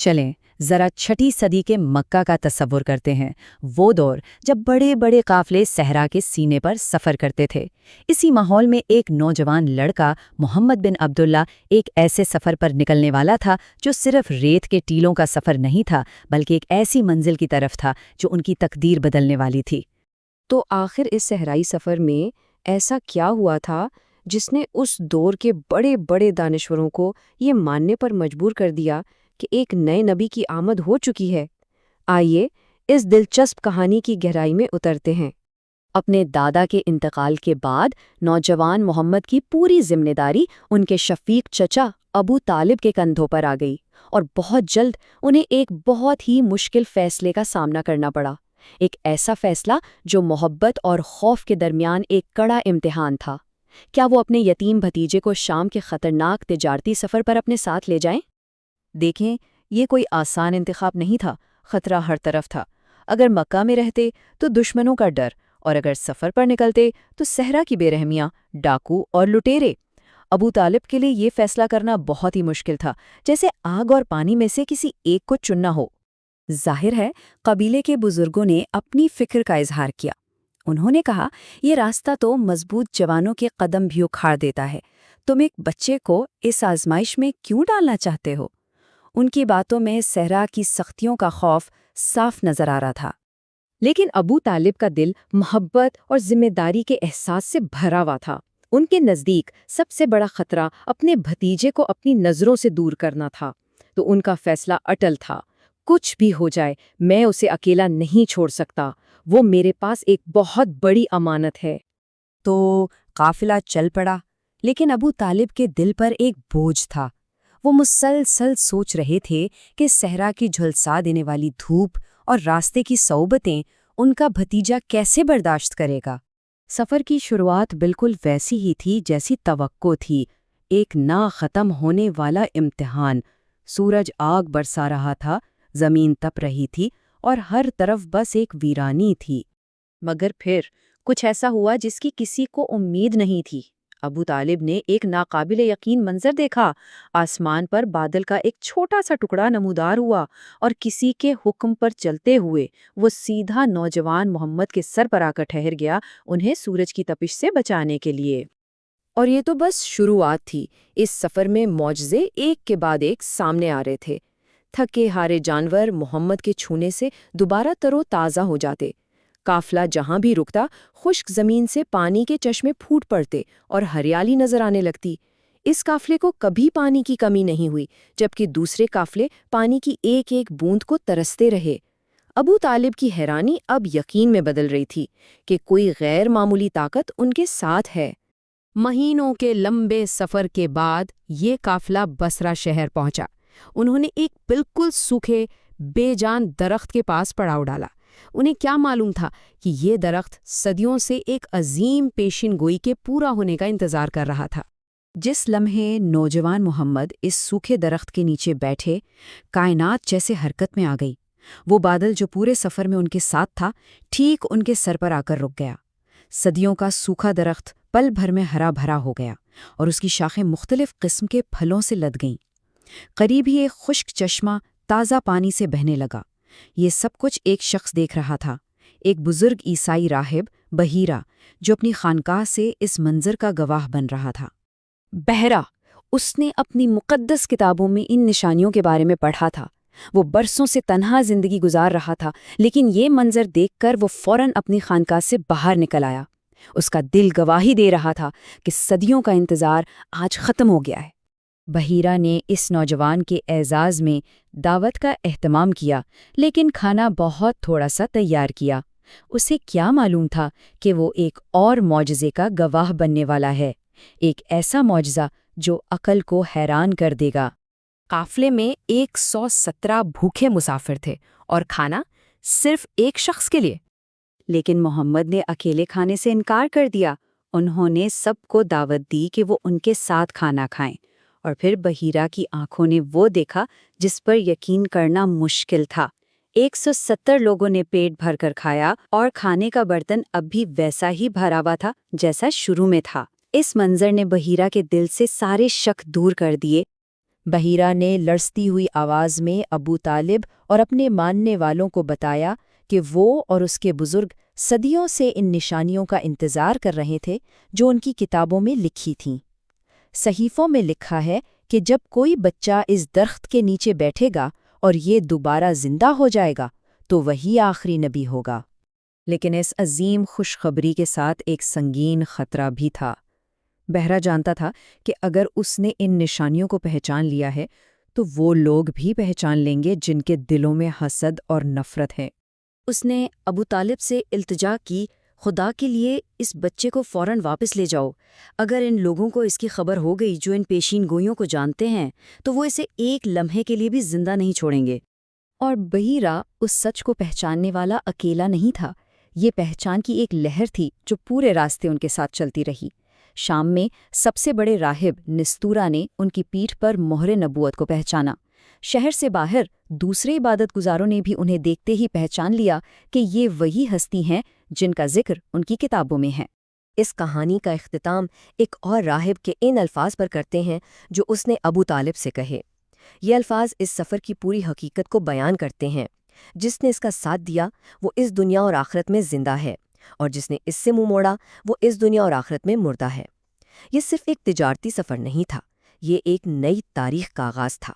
چلیں ذرا چھٹی صدی کے مکہ کا تصور کرتے ہیں، وہ دور جب بڑے بڑے قافلے صحرا کے سینے پر سفر کرتے تھے۔ اسی ماحول میں ایک نوجوان لڑکا محمد بن عبداللہ ایک ایسے سفر پر نکلنے والا تھا جو صرف ریت کے ٹیلوں کا سفر نہیں تھا، بلکہ ایک ایسی منزل کی طرف تھا جو ان کی تقدیر بدلنے والی تھی۔ تو آخر اس صحرائی سفر میں ایسا کیا ہوا تھا جس نے اس دور کے بڑے بڑے دانشوروں کو یہ ماننے پر مجبور کر دیا کہ ایک نئے نبی کی آمد ہو چکی ہے؟ آئیے اس دلچسپ کہانی کی گہرائی میں اترتے ہیں۔ اپنے دادا کے انتقال کے بعد نوجوان محمد کی پوری ذمہ داری ان کے شفیق چچا ابو طالب کے کندھوں پر آ گئی، اور بہت جلد انہیں ایک بہت ہی مشکل فیصلے کا سامنا کرنا پڑا۔ ایک ایسا فیصلہ جو محبت اور خوف کے درمیان ایک کڑا امتحان تھا۔ کیا وہ اپنے یتیم بھتیجے کو شام کے خطرناک تجارتی سفر پر اپنے ساتھ لے جائیں؟ دیکھیں، یہ کوئی آسان انتخاب نہیں تھا، خطرہ ہر طرف تھا۔ اگر مکہ میں رہتے تو دشمنوں کا ڈر، اور اگر سفر پر نکلتے تو صحرا کی بے رحمیاں، ڈاکو اور لٹیرے۔ ابو طالب کے لیے یہ فیصلہ کرنا بہت ہی مشکل تھا، جیسے آگ اور پانی میں سے کسی ایک کو چننا ہو۔ ظاہر ہے قبیلے کے بزرگوں نے اپنی فکر کا اظہار کیا۔ انہوں نے کہا، یہ راستہ تو مضبوط جوانوں کے قدم بھی اکھاڑ دیتا ہے، تم ایک بچے کو اس آزمائش میں کیوں ڈالنا چاہتے ہو؟ ان کی باتوں میں صحرا کی سختیوں کا خوف صاف نظر آ رہا تھا۔ لیکن ابو طالب کا دل محبت اور ذمہ داری کے احساس سے بھرا ہوا تھا۔ ان کے نزدیک سب سے بڑا خطرہ اپنے بھتیجے کو اپنی نظروں سے دور کرنا تھا، تو ان کا فیصلہ اٹل تھا۔ کچھ بھی ہو جائے، میں اسے اکیلا نہیں چھوڑ سکتا، وہ میرے پاس ایک بہت بڑی امانت ہے۔ تو قافلہ چل پڑا، لیکن ابو طالب کے دل پر ایک بوجھ تھا۔ وہ مسلسل سوچ رہے تھے کہ صحرا کی جھلسا دینے والی دھوپ اور راستے کی صعوبتیں ان کا بھتیجا کیسے برداشت کرے گا۔ سفر کی شروعات بالکل ویسی ہی تھی جیسی توقع تھی، ایک نہ ختم ہونے والا امتحان۔ سورج آگ برسا رہا تھا، زمین تپ رہی تھی، اور ہر طرف بس ایک ویرانی تھی۔ مگر پھر کچھ ایسا ہوا جس کی کسی کو امید نہیں تھی۔ ابو طالب نے ایک ناقابل یقین منظر دیکھا۔ آسمان پر بادل کا ایک چھوٹا سا ٹکڑا نمودار ہوا، اور کسی کے حکم پر چلتے ہوئے وہ سیدھا نوجوان محمد کے سر پر آ کر ٹھہر گیا، انہیں سورج کی تپش سے بچانے کے لیے۔ اور یہ تو بس شروعات تھی۔ اس سفر میں معجزے ایک کے بعد ایک سامنے آ رہے تھے۔ تھکے ہارے جانور محمد کے چھونے سے دوبارہ تر و تازہ ہو جاتے۔ قافلہ جہاں بھی رکتا، خشک زمین سے پانی کے چشمے پھوٹ پڑتے اور ہریالی نظر آنے لگتی۔ اس قافلے کو کبھی پانی کی کمی نہیں ہوئی، جبکہ دوسرے قافلے پانی کی ایک ایک بوند کو ترستے رہے۔ ابو طالب کی حیرانی اب یقین میں بدل رہی تھی کہ کوئی غیر معمولی طاقت ان کے ساتھ ہے۔ مہینوں کے لمبے سفر کے بعد یہ قافلہ بصرہ شہر پہنچا۔ انہوں نے ایک بالکل سوکھے بے جان درخت کے پاس پڑاؤ ڈالا۔ انہیں کیا معلوم تھا کہ یہ درخت صدیوں سے ایک عظیم پیشین گوئی کے پورا ہونے کا انتظار کر رہا تھا۔ جس لمحے نوجوان محمد اس سوکھے درخت کے نیچے بیٹھے، کائنات جیسے حرکت میں آ گئی۔ وہ بادل جو پورے سفر میں ان کے ساتھ تھا، ٹھیک ان کے سر پر آ کر رک گیا۔ صدیوں کا سوکھا درخت پل بھر میں ہرا بھرا ہو گیا، اور اس کی شاخیں مختلف قسم کے پھلوں سے لد گئیں۔ قریب ہی ایک خشک چشمہ تازہ پانی سے بہنے لگا۔ یہ سب کچھ ایک شخص دیکھ رہا تھا، ایک بزرگ عیسائی راہب بحیرہ، جو اپنی خانقاہ سے اس منظر کا گواہ بن رہا تھا۔ بحیرہ، اس نے اپنی مقدس کتابوں میں ان نشانیوں کے بارے میں پڑھا تھا۔ وہ برسوں سے تنہا زندگی گزار رہا تھا، لیکن یہ منظر دیکھ کر وہ فوراً اپنی خانقاہ سے باہر نکل آیا۔ اس کا دل گواہی دے رہا تھا کہ صدیوں کا انتظار آج ختم ہو گیا ہے۔ بحیرہ نے اس نوجوان کے اعزاز میں دعوت کا اہتمام کیا، لیکن کھانا بہت تھوڑا سا تیار کیا۔ اسے کیا معلوم تھا کہ وہ ایک اور معجزے کا گواہ بننے والا ہے، ایک ایسا معجزہ جو عقل کو حیران کر دے گا۔ قافلے میں 117 بھوکے مسافر تھے، اور کھانا صرف ایک شخص کے لیے۔ لیکن محمد نے اکیلے کھانے سے انکار کر دیا۔ انہوں نے سب کو دعوت دی کہ وہ ان کے ساتھ کھانا کھائیں، اور پھر بحیرہ کی آنکھوں نے وہ دیکھا جس پر یقین کرنا مشکل تھا۔ 170 لوگوں نے پیٹ بھر کر کھایا، اور کھانے کا برتن اب بھی ویسا ہی بھرا ہوا تھا جیسا شروع میں تھا۔ اس منظر نے بحیرہ کے دل سے سارے شک دور کر دیے۔ بحیرہ نے لرزتی ہوئی آواز میں ابو طالب اور اپنے ماننے والوں کو بتایا کہ وہ اور اس کے بزرگ صدیوں سے ان نشانیوں کا انتظار کر رہے تھے جو ان کی کتابوں میں لکھی تھیں۔ صحیفوں میں لکھا ہے کہ جب کوئی بچہ اس درخت کے نیچے بیٹھے گا اور یہ دوبارہ زندہ ہو جائے گا تو وہی آخری نبی ہوگا۔ لیکن اس عظیم خوشخبری کے ساتھ ایک سنگین خطرہ بھی تھا۔ بحرہ جانتا تھا کہ اگر اس نے ان نشانیوں کو پہچان لیا ہے تو وہ لوگ بھی پہچان لیں گے جن کے دلوں میں حسد اور نفرت ہے۔ اس نے ابو طالب سے التجا کی، خدا کے لیے اس بچے کو فوراً واپس لے جاؤ۔ اگر ان لوگوں کو اس کی خبر ہو گئی جو ان پیشین گوئیوں کو جانتے ہیں تو وہ اسے ایک لمحے کے لیے بھی زندہ نہیں چھوڑیں گے۔ اور بحیرہ اس سچ کو پہچاننے والا اکیلا نہیں تھا، یہ پہچان کی ایک لہر تھی جو پورے راستے ان کے ساتھ چلتی رہی۔ شام میں سب سے بڑے راہب نستورا نے ان کی پیٹھ پر مہر نبوت کو پہچانا۔ شہر سے باہر دوسرے عبادت گزاروں نے بھی انہیں دیکھتے ہی پہچان لیا کہ یہ وہی ہستی ہیں جن کا ذکر ان کی کتابوں میں ہے۔ اس کہانی کا اختتام ایک اور راہب کے ان الفاظ پر کرتے ہیں جو اس نے ابو طالب سے کہے۔ یہ الفاظ اس سفر کی پوری حقیقت کو بیان کرتے ہیں۔ جس نے اس کا ساتھ دیا وہ اس دنیا اور آخرت میں زندہ ہے، اور جس نے اس سے منہ موڑا وہ اس دنیا اور آخرت میں مردہ ہے۔ یہ صرف ایک تجارتی سفر نہیں تھا، یہ ایک نئی تاریخ کا آغاز تھا۔